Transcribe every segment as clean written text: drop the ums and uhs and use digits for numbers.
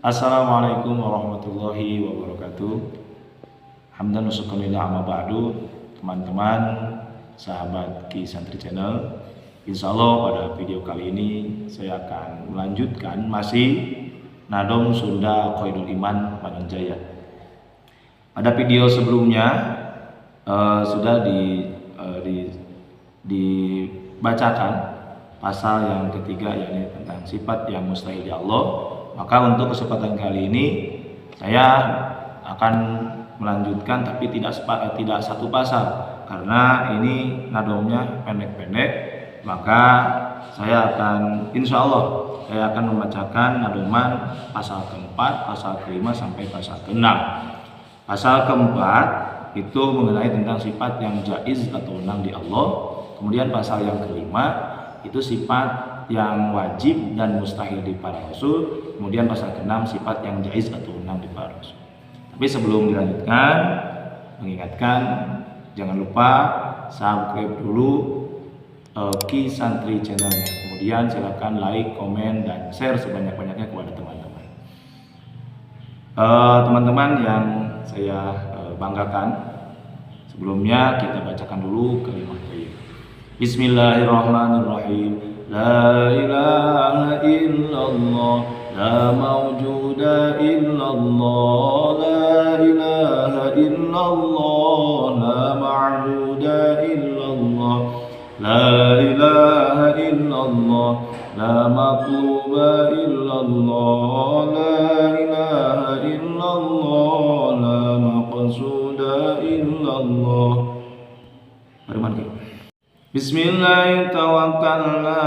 Assalamualaikum warahmatullahi wabarakatuh. Hamdan wa syukurillah amma ba'du. Teman-teman, sahabat Ki Santri Channel, insya Allah pada video kali ini saya akan melanjutkan masih Nadom Sunda Qaidul Iman Manonjaya. Pada video sebelumnya sudah dibacakan pasal yang ketiga, yakni tentang sifat yang mustahil di Allah. Maka untuk kesempatan kali ini saya akan melanjutkan, tapi tidak satu pasal karena ini nadomnya pendek-pendek. Maka saya akan, insya Allah saya akan membacakan nadoman pasal keempat, pasal kelima sampai pasal keenam. Pasal keempat itu mengenai tentang sifat yang jaiz atau wenang di Allah. Kemudian pasal yang kelima itu sifat yang wajib dan mustahil di para rasul. Kemudian pasal ke-6 sifat yang jaiz atau wenang di para rasul. Tapi sebelum dilanjutkan, mengingatkan jangan lupa subscribe dulu Ki Santri channelnya. Kemudian silakan like, komen, dan share sebanyak-banyaknya kepada teman-teman. Teman-teman yang saya banggakan, sebelumnya kita bacakan dulu kalimat thayyib. Bismillahirrahmanirrahim. La ilaha illallah, la mawjuda illallah, la ilaha illallah, la ma'buda illallah, la ilaha illallah, la matluba illallah, la ilaha illallah, la maqsuda illallah. Bagaimana? Bismillahirrahmanirrahim. Tawakkalna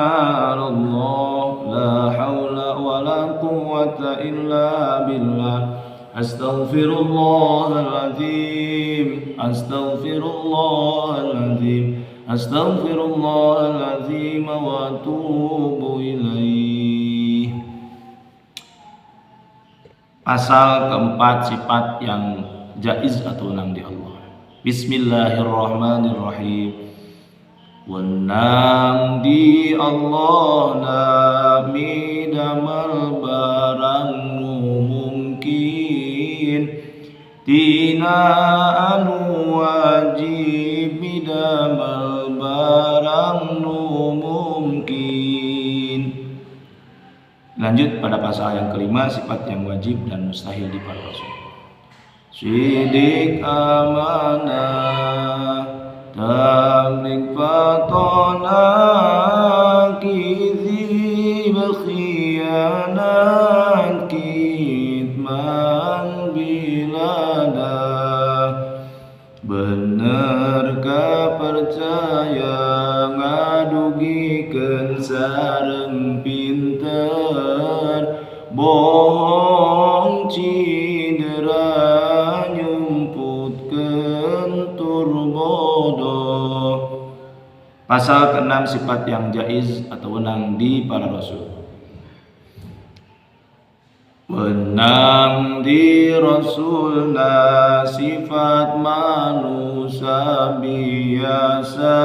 'alallah, la haula wala quwwata illa billah. Astaghfirullahaladzim, astaghfirullahaladzim, astaghfirullahaladzim wa atubu ilaih. Pasal keempat, sifat yang jaiz atau wenang di Allah. Bismillahirrahmanirrahim. Wenang di Allah nami damal barang nu mungkin, tina anu wajib damal barang nu mungkin. Lanjut pada pasal yang kelima, sifat yang wajib dan mustahil di para rasul. Sidik amanah, tabligh fatona, kizib khianat, kitman bilada. Bener ka percaya ngadugikeun sareng pinter, bohong cidera nyumputkeun tur bodoh. Pasal ke-6, sifat yang jaiz atau wenang di para rasul. Wenang di rasulna sifat manusia biasa,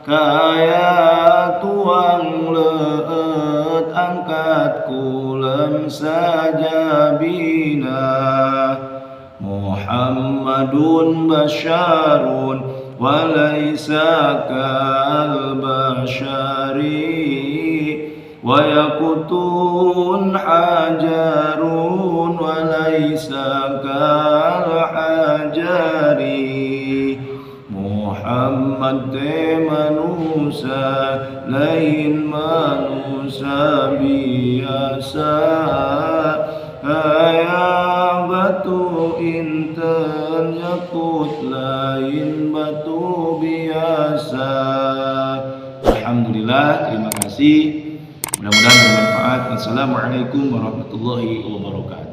kaya tuang leut angkat kulem saja bina. Muhammadun basyarun walaysa kal basyari, wa yakutun hajarun walaysa kal hajari. Muhammad te manusia lain manusia biasa, kaya batu inten yakut lain batu biasa. Alhamdulillah, terima kasih. Mudah-mudahan bermanfaat. Assalamualaikum warahmatullahi wabarakatuh.